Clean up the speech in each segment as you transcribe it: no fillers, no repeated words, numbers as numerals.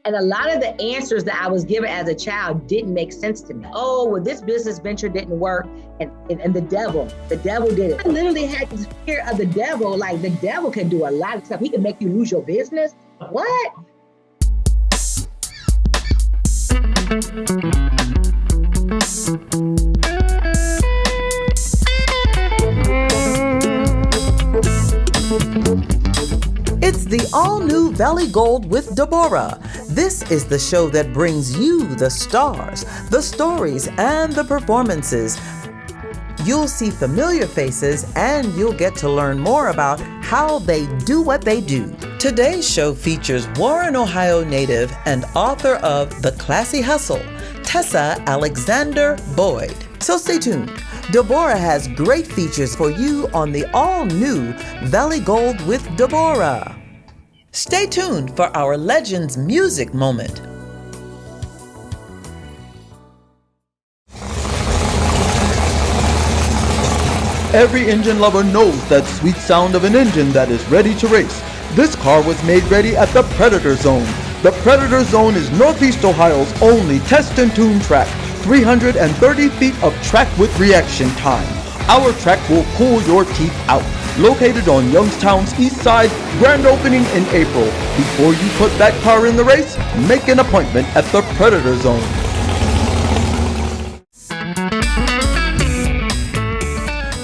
And a lot of the answers that I was given as a child didn't make sense to me. Oh, well, this business venture didn't work, and the devil did it. I literally had this fear of the devil. Like, the devil can do a lot of stuff. He can make you lose your business. What? It's the all-new Valley Gold with Debórah. This is the show that brings you the stars, the stories, and the performances. You'll see familiar faces, and you'll get to learn more about how they do what they do. Today's show features Warren, Ohio native and author of The Classy Hustle, Tessa Alexander Boyd. So stay tuned. Debórah has great features for you on the all-new Valley Gold with Debórah. Stay tuned for our Legends music moment. Every engine lover knows that sweet sound of an engine that is ready to race. This car was made ready at the Predator Zone. The Predator Zone is Northeast Ohio's only test and tune track. 330 feet of track with reaction time. Our track will pull your teeth out. Located on Youngstown's east side, grand opening in April. Before you put that car in the race, make an appointment at the Predator Zone.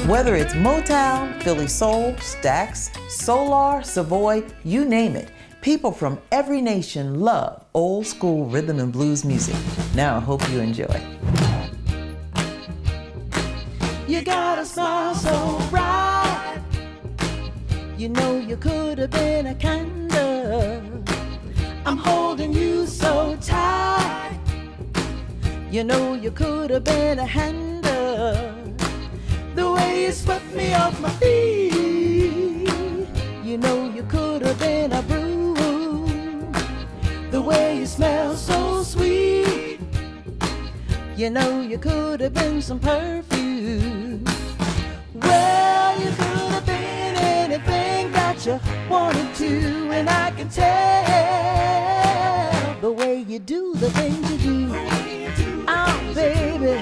Whether it's Motown, Philly Soul, Stax, Solar, Savoy, you name it. People from every nation love old school rhythm and blues music. Now I hope you enjoy. You got a smile so bright. You know you could have been a candle. I'm holding you so tight. You know you could have been a handle. The way you swept me off my feet. You know you could have been a brew. The way you smell so sweet. You know you could have been some perfume. Well, you could have been anything that you wanted to, and I can tell the way you do the things you do. Oh, baby,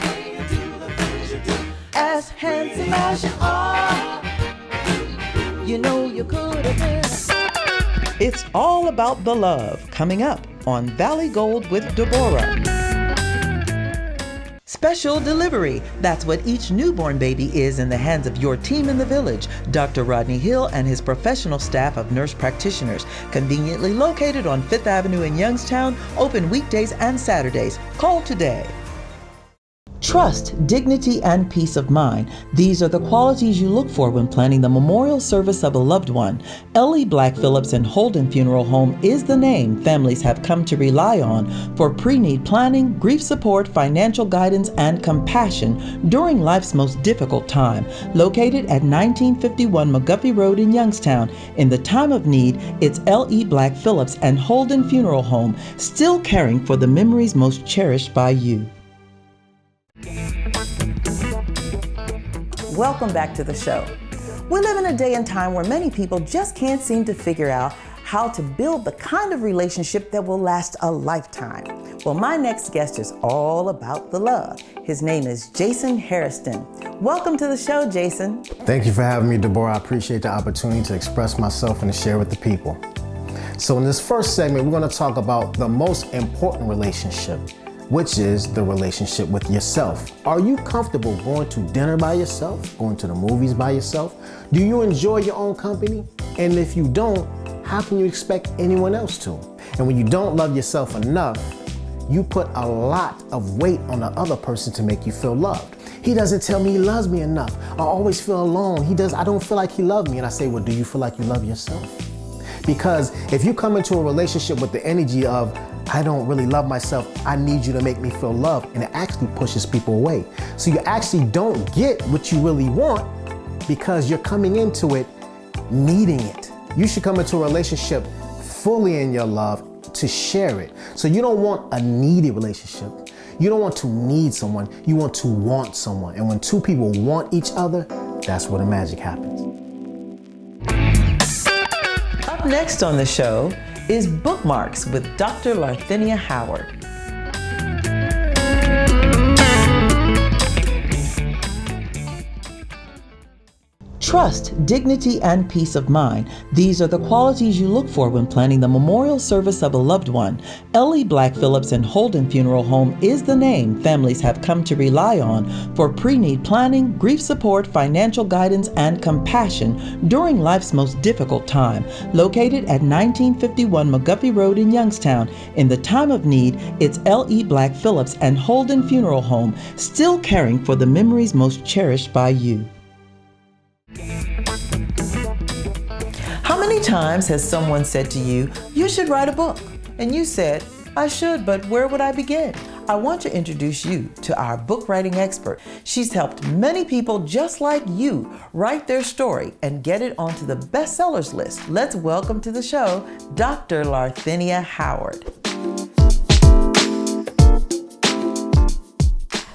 as handsome as you are, you know you could have been. It's all about the love, coming up on Valley Gold with Debórah. Special delivery. That's what each newborn baby is in the hands of your team in the village. Dr. Rodney Hill and his professional staff of nurse practitioners, conveniently located on 5th Avenue in Youngstown, open weekdays and Saturdays. Call today. Trust, dignity, and peace of mind. These are the qualities you look for when planning the memorial service of a loved one. L.E. Black Phillips and Holden Funeral Home is the name families have come to rely on for pre-need planning, grief support, financial guidance, and compassion during life's most difficult time. Located at 1951 McGuffey Road in Youngstown, in the time of need, it's L.E. Black Phillips and Holden Funeral Home, still caring for the memories most cherished by you. Welcome back to the show. We live in a day and time where many people just can't seem to figure out how to build the kind of relationship that will last a lifetime. Well, my next guest is all about the love. His name is Jason Hairston. Welcome to the show, Jason. Thank you for having me, Debórah. I appreciate the opportunity to express myself and to share with the people. So in this first segment, we're going to talk about the most important relationship, which is the relationship with yourself. Are you comfortable going to dinner by yourself, going to the movies by yourself? Do you enjoy your own company? And if you don't, how can you expect anyone else to? And when you don't love yourself enough, you put a lot of weight on the other person to make you feel loved. He doesn't tell me he loves me enough. I always feel alone. I don't feel like he loves me. And I say, well, do you feel like you love yourself? Because if you come into a relationship with the energy of, I don't really love myself, I need you to make me feel loved, and it actually pushes people away. So you actually don't get what you really want because you're coming into it needing it. You should come into a relationship fully in your love to share it. So you don't want a needy relationship. You don't want to need someone, you want to want someone. And when two people want each other, that's where the magic happens. Up next on the show, is Bookmarks with Dr. Larthenia Howard. Trust, dignity, and peace of mind. These are the qualities you look for when planning the memorial service of a loved one. L.E. Black Phillips and Holden Funeral Home is the name families have come to rely on for pre-need planning, grief support, financial guidance, and compassion during life's most difficult time. Located at 1951 McGuffey Road in Youngstown, in the time of need, it's L.E. Black Phillips and Holden Funeral Home, still caring for the memories most cherished by you. How many times has someone said to you, "You should write a book"? And you said, "I should, but where would I begin?" I want to introduce you to our book writing expert. She's helped many people just like you write their story and get it onto the bestsellers list. Let's welcome to the show, Dr. Larthenia Howard.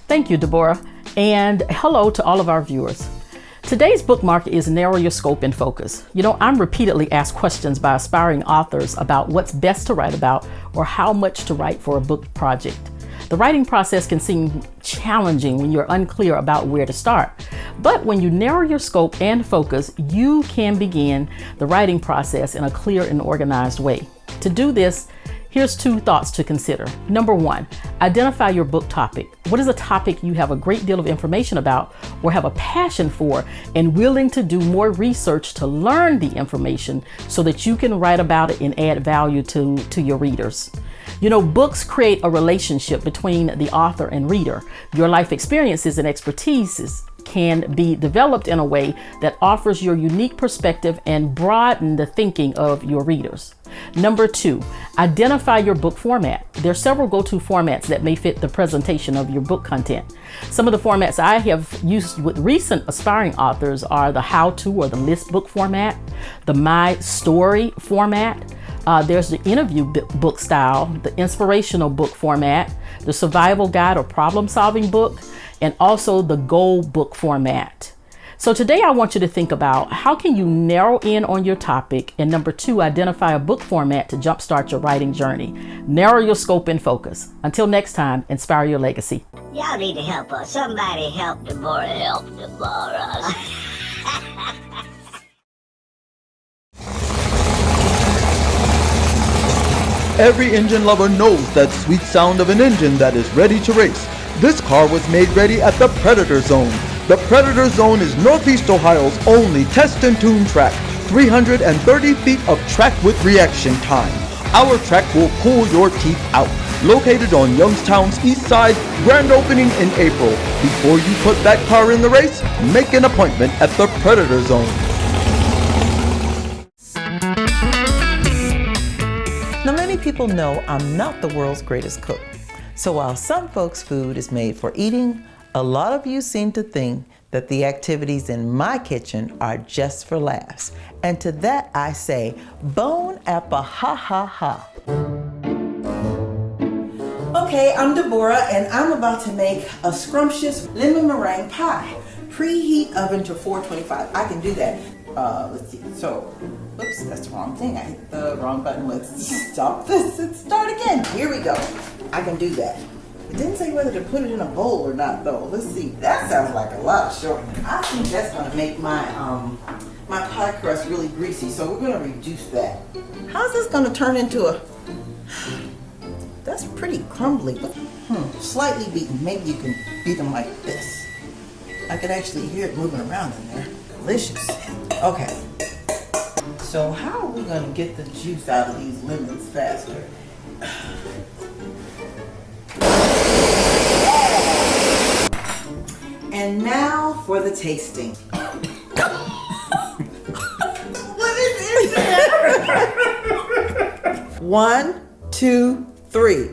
Thank you, Debórah, and hello to all of our viewers. Today's bookmark is Narrow Your Scope and Focus. You know, I'm repeatedly asked questions by aspiring authors about what's best to write about or how much to write for a book project. The writing process can seem challenging when you're unclear about where to start. But when you narrow your scope and focus, you can begin the writing process in a clear and organized way. To do this, here's 2 thoughts to consider. Number 1, identify your book topic. What is a topic you have a great deal of information about or have a passion for and willing to do more research to learn the information so that you can write about it and add value to your readers? You know, books create a relationship between the author and reader. Your life experiences and expertise can be developed in a way that offers your unique perspective and broaden the thinking of your readers. Number 2, identify your book format. There are several go-to formats that may fit the presentation of your book content. Some of the formats I have used with recent aspiring authors are the how-to or the list book format, the my story format. There's the interview book style, the inspirational book format, the survival guide or problem-solving book, and also the goal book format. So today I want you to think about how can you narrow in on your topic, and number 2, identify a book format to jumpstart your writing journey. Narrow your scope and focus. Until next time, inspire your legacy. Y'all need to help us. Somebody help Debórah. Help Debórah. Every engine lover knows that sweet sound of an engine that is ready to race. This car was made ready at the Predator Zone. The Predator Zone is Northeast Ohio's only test and tune track. 330 feet of track with reaction time. Our track will pull your teeth out. Located on Youngstown's east side, grand opening in April. Before you put that car in the race, make an appointment at the Predator Zone. Now, many people know I'm not the world's greatest cook. So while some folks' food is made for eating, a lot of you seem to think that the activities in my kitchen are just for laughs. And to that I say, bon appa ha ha ha. Okay, I'm Debórah and I'm about to make a scrumptious lemon meringue pie. Preheat oven to 425. I can do that. Let's see. So, oops, that's the wrong thing. I hit the wrong button. Let's stop this and start again. Here we go. I can do that. It didn't say whether to put it in a bowl or not, though. Let's see. That sounds like a lot of shortening. I think that's gonna make my my pie crust really greasy. So we're gonna reduce that. How's this gonna turn into a? That's pretty crumbly. Slightly beaten. Maybe you can beat them like this. I could actually hear it moving around in there. Delicious. Okay. So how are we gonna get the juice out of these lemons faster? And now for the tasting. What is in there? 1, 2, 3.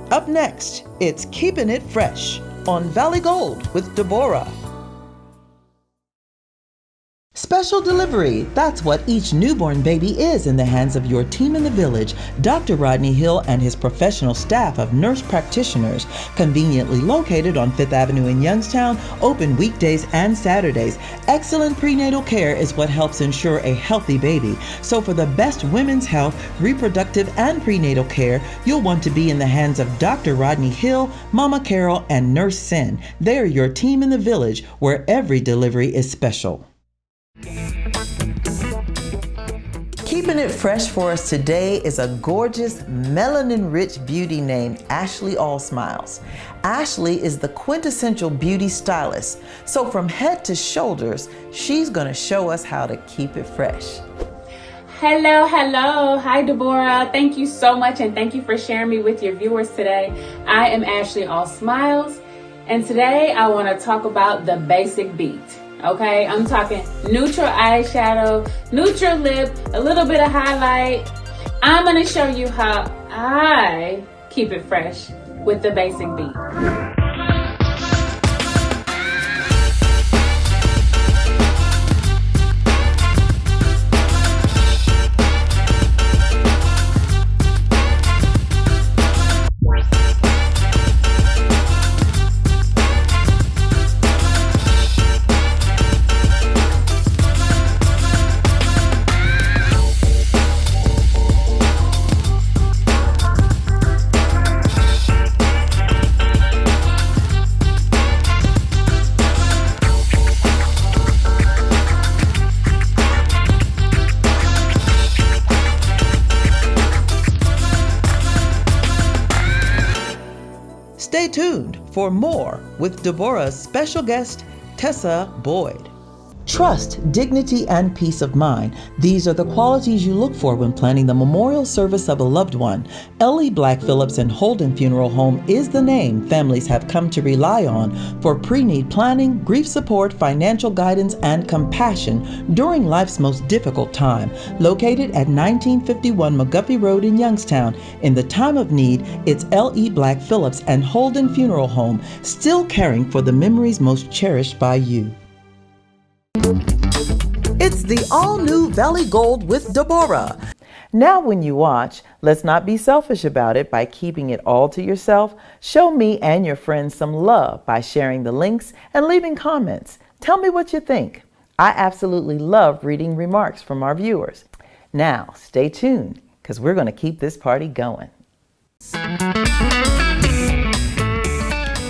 Up next, it's Keeping It Fresh on Valley Gold with Debórah. Special delivery, that's what each newborn baby is in the hands of your team in the village. Dr. Rodney Hill and his professional staff of nurse practitioners, conveniently located on 5th Avenue in Youngstown, open weekdays and Saturdays. Excellent prenatal care is what helps ensure a healthy baby. So for the best women's health, reproductive, and prenatal care, you'll want to be in the hands of Dr. Rodney Hill, Mama Carol, and Nurse Sin. They're your team in the village, where every delivery is special. Keeping it fresh for us today is a gorgeous, melanin-rich beauty named Ashley All Smiles. Ashley is the quintessential beauty stylist, so from head to shoulders, she's gonna show us how to keep it fresh. Hello. Hi, Debórah. Thank you so much, and thank you for sharing me with your viewers today. I am Ashley All Smiles, and today I want to talk about the basic beat. Okay, I'm talking neutral eyeshadow, neutral lip, a little bit of highlight. I'm gonna show you how I keep it fresh with the basic beat. Stay tuned for more with Debórah's special guest, Tessa Boyd. Trust, dignity, and peace of mind. These are the qualities you look for when planning the memorial service of a loved one. L.E. Black Phillips and Holden Funeral Home is the name families have come to rely on for pre-need planning, grief support, financial guidance, and compassion during life's most difficult time. Located at 1951 McGuffey Road in Youngstown, in the time of need, it's L.E. Black Phillips and Holden Funeral Home, still caring for the memories most cherished by you. It's the all-new Valley Gold with Debórah. Now when you watch, let's not be selfish about it by keeping it all to yourself. Show me and your friends some love by sharing the links and leaving comments. Tell me what you think. I absolutely love reading remarks from our viewers. Now, stay tuned, because we're going to keep this party going.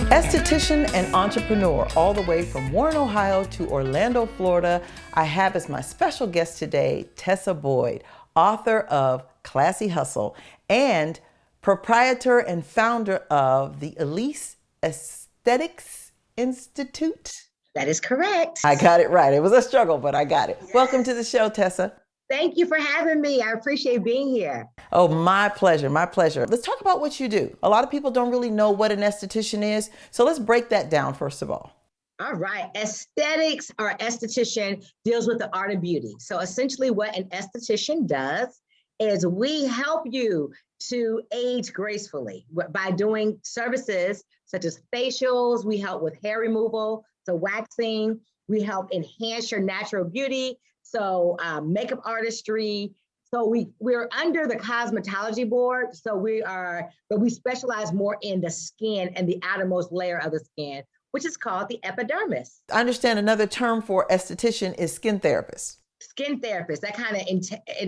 Esthetician and entrepreneur all the way from Warren, Ohio to Orlando, Florida, I have as my special guest today, Tessa Boyd, author of Classy Hustle and proprietor and founder of the Elise Aesthetics Institute. That is correct. I got it right. It was a struggle, but I got it. Yes. Welcome to the show, Tessa. Thank you for having me. I appreciate being here. Oh, my pleasure, my pleasure. Let's talk about what you do. A lot of people don't really know what an esthetician is, so let's break that down first of all. All right. Aesthetics or esthetician deals with the art of beauty. So essentially what an esthetician does is we help you to age gracefully by doing services such as facials. We help with hair removal, so waxing. We help enhance your natural beauty. So makeup artistry. So we're under the cosmetology board. So but we specialize more in the skin and the outermost layer of the skin, which is called the epidermis. I understand another term for esthetician is skin therapist. Skin therapist, that kind of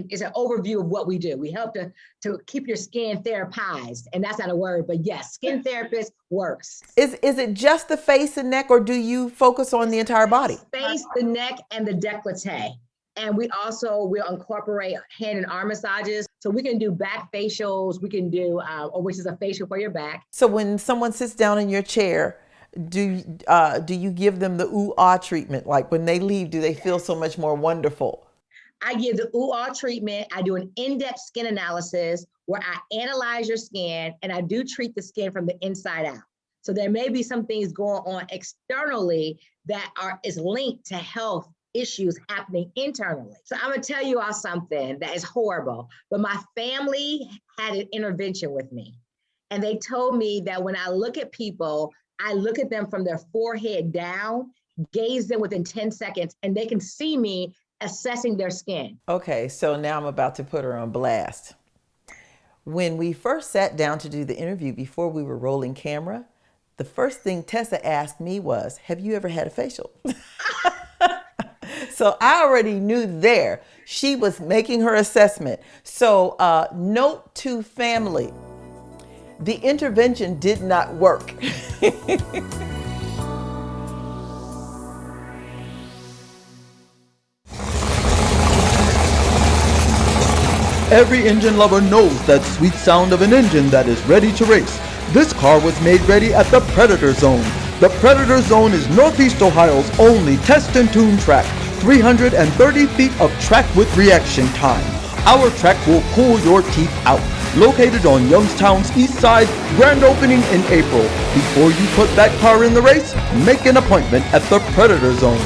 is an overview of what we do. We help to keep your skin therapized, and that's not a word, but yes, skin therapist works. Is it just the face and neck, or do you focus on the entire body? Face, the neck, and the décolleté. And we'll incorporate hand and arm massages. So we can do back facials, we can do, which is a facial for your back. So when someone sits down in your chair, do you give them the ooh-ah treatment? Like when they leave, do they feel so much more wonderful? I give the ooh-ah treatment. I do an in-depth skin analysis where I analyze your skin, and I do treat the skin from the inside out. So there may be some things going on externally that is linked to health issues happening internally. So I'm gonna tell you all something that is horrible, but my family had an intervention with me. And they told me that when I look at people, I look at them from their forehead down. gaze them within 10 seconds, and they can see me assessing their skin. Okay, so now I'm about to put her on blast. When we first sat down to do the interview before we were rolling camera, the first thing Tessa asked me was, have you ever had a facial? So I already knew there she was making her assessment. So note to family, the intervention did not work. Every engine lover knows that sweet sound of an engine that is ready to race. This car was made ready at the Predator Zone. The Predator Zone is Northeast Ohio's only test and tune track. 330 feet of track with reaction time. Our track will pull your teeth out. Located on Youngstown's east side, grand opening in April. Before you put that car in the race, make an appointment at the Predator Zone.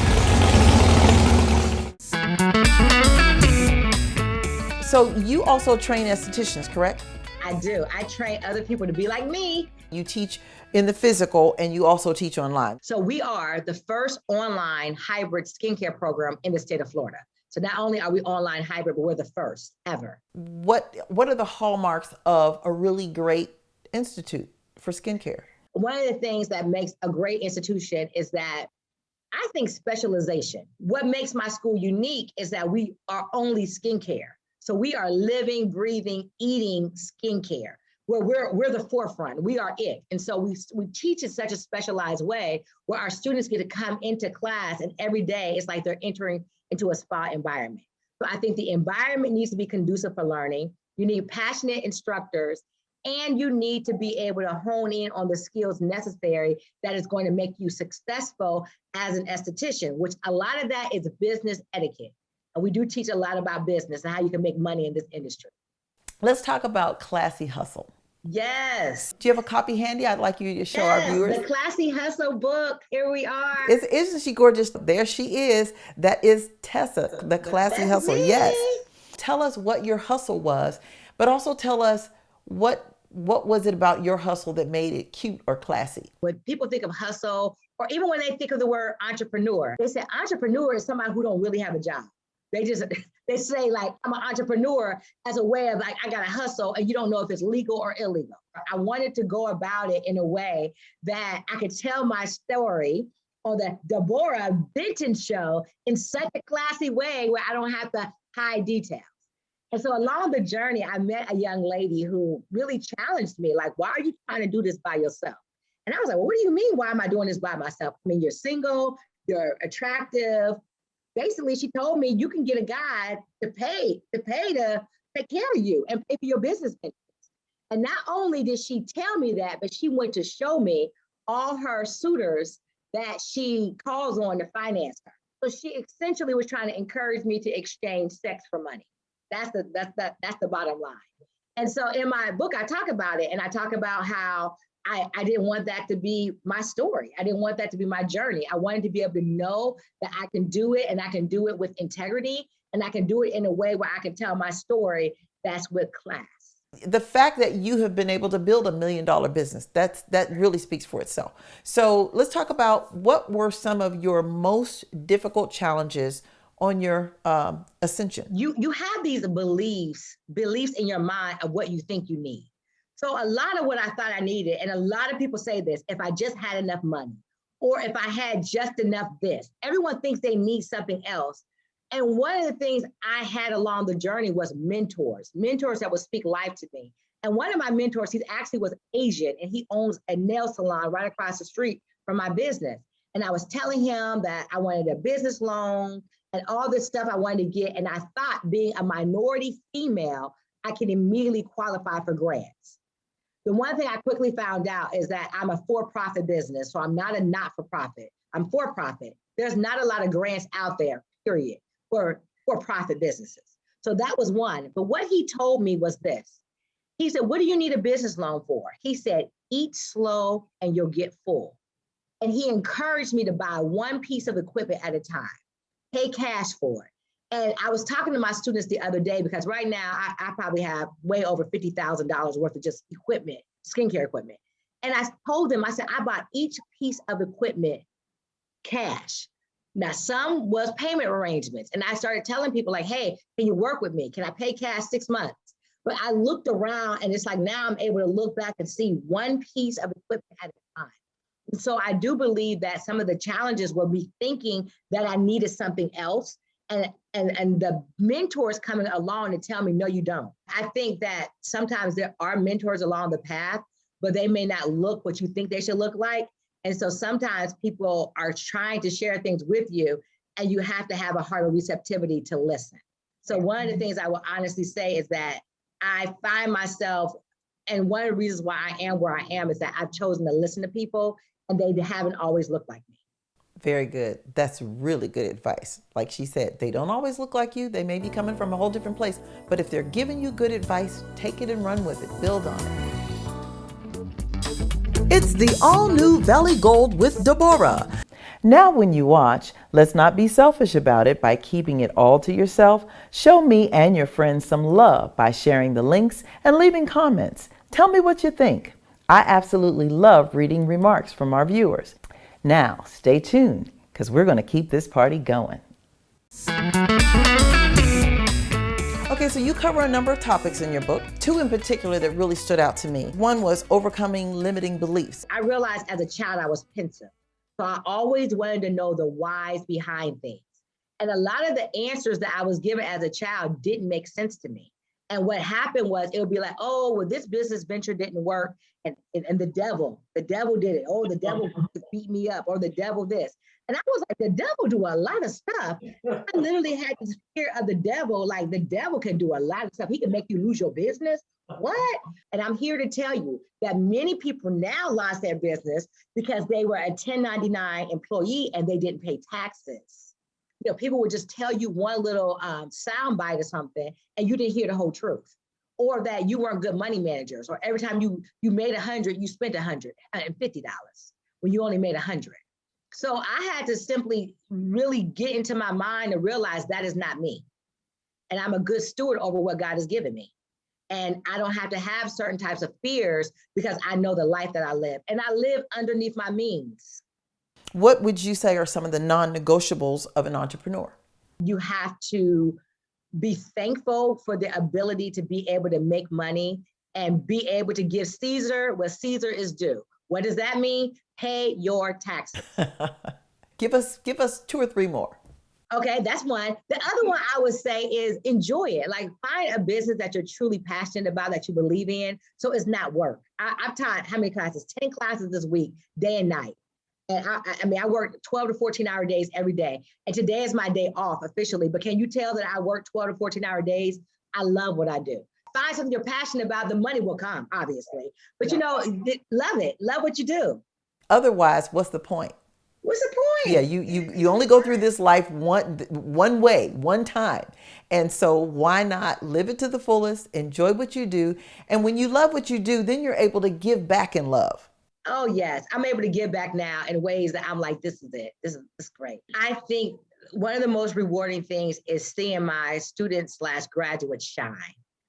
So you also train estheticians, correct? I do. I train other people to be like me. You teach in the physical and you also teach online. So we are the first online hybrid skincare program in the state of Florida. So not only are we online hybrid, but we're the first ever. What are the hallmarks of a really great institute for skincare? One of the things that makes a great institution is that I think specialization. What makes my school unique is that we are only skincare. So we are living, breathing, eating skincare, where we're the forefront. We are it. And so we teach in such a specialized way where our students get to come into class and every day it's like they're entering into a spa environment. So I think the environment needs to be conducive for learning. You need passionate instructors, and you need to be able to hone in on the skills necessary that is going to make you successful as an esthetician, which a lot of that is business etiquette. And we do teach a lot about business and how you can make money in this industry. Let's talk about Classy Hustle. Yes. Do you have a copy handy? I'd like you to show our viewers. The Classy Hustle book. Here we are. Isn't she gorgeous? There she is. That is Tessa, the Classy Hustle. Me. Yes. Tell us what your hustle was, but also tell us what was it about your hustle that made it cute or classy? When people think of hustle, or even when they think of the word entrepreneur, they say entrepreneur is somebody who don't really have a job. They say like, I'm an entrepreneur as a way of like, I got to hustle and you don't know if it's legal or illegal. I wanted to go about it in a way that I could tell my story on the Debórah Benton show in such a classy way where I don't have to hide details. And so along the journey, I met a young lady who really challenged me, like, why are you trying to do this by yourself? And I was like, well, what do you mean, why am I doing this by myself? I mean, you're single, you're attractive. Basically, she told me you can get a guy to pay to take care of you and pay for your business interests. And not only did she tell me that, but she went to show me all her suitors that she calls on to finance her. So she essentially was trying to encourage me to exchange sex for money. That's the bottom line. And so in my book, I talk about it, and I talk about how I didn't want that to be my story. I didn't want that to be my journey. I wanted to be able to know that I can do it, and I can do it with integrity, and I can do it in a way where I can tell my story that's with class. The fact that you have been able to build $1 million business, that really speaks for itself. So let's talk about what were some of your most difficult challenges on your ascension. You have these beliefs in your mind of what you think you need. So a lot of what I thought I needed, and a lot of people say this, if I just had enough money, or if I had just enough this, everyone thinks they need something else. And one of the things I had along the journey was mentors that would speak life to me. And one of my mentors, he actually was Asian, and he owns a nail salon right across the street from my business. And I was telling him that I wanted a business loan and all this stuff I wanted to get. And I thought being a minority female, I could immediately qualify for grants. The one thing I quickly found out is that I'm a for-profit business, so I'm not a not-for-profit. I'm for-profit. There's not a lot of grants out there, period, for for-profit businesses. So that was one. But what he told me was this. He said, what do you need a business loan for? He said, eat slow and you'll get full. And he encouraged me to buy one piece of equipment at a time, pay cash for it. And I was talking to my students the other day because right now I probably have way over $50,000 worth of just equipment, skincare equipment. And I told them, I said, I bought each piece of equipment cash. Now, some was payment arrangements. And I started telling people like, hey, can you work with me? Can I pay cash 6 months? But I looked around and it's like, now I'm able to look back and see one piece of equipment at a time. And so I do believe that some of the challenges were me thinking that I needed something else. And the mentors coming along to tell me, no, you don't. I think that sometimes there are mentors along the path, but they may not look what you think they should look like. And so sometimes people are trying to share things with you and you have to have a heart of receptivity to listen. So one of the things I will honestly say is that I find myself, and one of the reasons why I am where I am is that I've chosen to listen to people and they haven't always looked like me. Very good. That's really good advice. Like she said, they don't always look like you. They may be coming from a whole different place. But if they're giving you good advice, take it and run with it. Build on it. It's the all-new Valley Gold with Debórah. Now when you watch, let's not be selfish about it by keeping it all to yourself. Show me and your friends some love by sharing the links and leaving comments. Tell me what you think. I absolutely love reading remarks from our viewers. Now, stay tuned, because we're going to keep this party going. Okay, so you cover a number of topics in your book, 2 in particular that really stood out to me. One was overcoming limiting beliefs. I realized as a child I was pensive. So I always wanted to know the whys behind things. And a lot of the answers that I was given as a child didn't make sense to me. And what happened was it would be like, oh, well, this business venture didn't work. And the devil did it. Oh, the devil beat me up, or the devil this. And I was like, the devil do a lot of stuff. I literally had this fear of the devil. Like, the devil can do a lot of stuff. He can make you lose your business. What? And I'm here to tell you that many people now lost their business because they were a 1099 employee and they didn't pay taxes. You know, people would just tell you one little sound bite or something and you didn't hear the whole truth. Or that you weren't good money managers, or every time you made 100, you spent $150 when you only made 100. So I had to simply really get into my mind and realize that is not me. And I'm a good steward over what God has given me. And I don't have to have certain types of fears because I know the life that I live. And I live underneath my means. What would you say are some of the non-negotiables of an entrepreneur? You have to be thankful for the ability to be able to make money and be able to give Caesar what Caesar is due. What does that mean? Pay your taxes. Give us 2 or 3 more. Okay, that's one. The other one I would say is enjoy it. Like, find a business that you're truly passionate about, that you believe in, so it's not work. I've taught how many classes? 10 classes this week, day and night. And I work 12 to 14-hour days every day. And today is my day off officially. But can you tell that I work 12 to 14-hour days? I love what I do. Find something you're passionate about, the money will come, obviously. But love it. Love what you do. Otherwise, what's the point? What's the point? Yeah, you only go through this life one way, one time. And so why not live it to the fullest, enjoy what you do. And when you love what you do, then you're able to give back in love. Oh, yes. I'm able to give back now in ways that I'm like, this is it. This is great. I think one of the most rewarding things is seeing my students/graduates shine.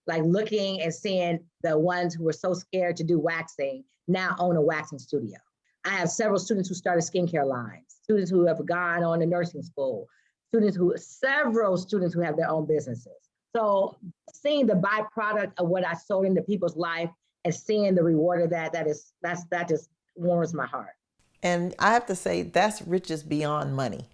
Like looking and seeing the ones who were so scared to do waxing now own a waxing studio. I have several students who started skincare lines, students who have gone on to nursing school, several students who have their own businesses. So seeing the byproduct of what I sowed into people's life and seeing the reward of that just warms my heart. And I have to say, that's riches beyond money.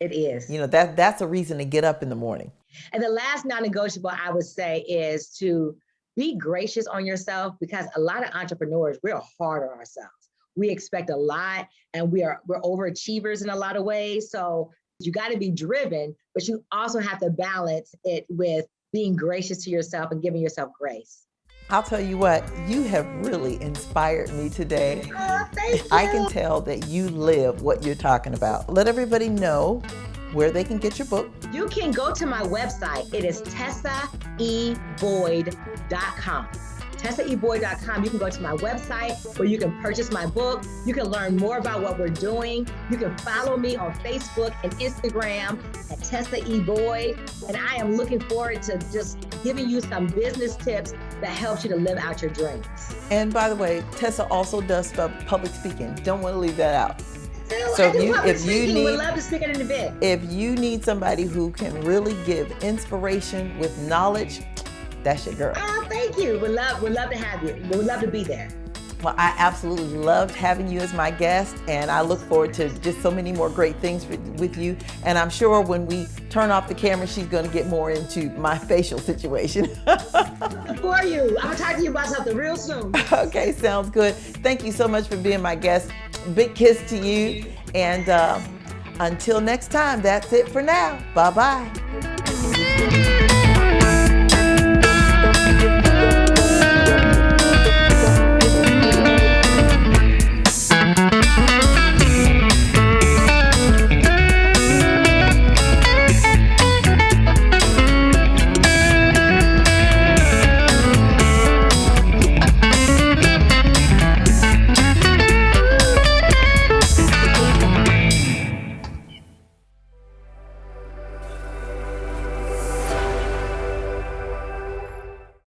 It is. That's a reason to get up in the morning. And the last non-negotiable I would say is to be gracious on yourself, because a lot of entrepreneurs, we're hard on ourselves. We expect a lot and we're overachievers in a lot of ways. So you got to be driven, but you also have to balance it with being gracious to yourself and giving yourself grace. I'll tell you what, you have really inspired me today. Oh, thank you. I can tell that you live what you're talking about. Let everybody know where they can get your book. You can go to my website. It is TessaEBoyd.com. TessaEBoyd.com. You can go to my website where you can purchase my book. You can learn more about what we're doing. You can follow me on Facebook and Instagram at Tessa E. Boyd. And I am looking forward to just giving you some business tips that helps you to live out your dreams. And by the way, Tessa also does public speaking. Don't want to leave that out. So if you would love to speak at an event. If you need somebody who can really give inspiration with knowledge, that's your girl. Oh, thank you. Would love to have you. Would love to be there. Well, I absolutely loved having you as my guest, and I look forward to just so many more great things with you. And I'm sure when we turn off the camera, she's going to get more into my facial situation. For you. I'm going to talk to you about something real soon. Okay, sounds good. Thank you so much for being my guest. Big kiss to you. And until next time, that's it for now. Bye-bye.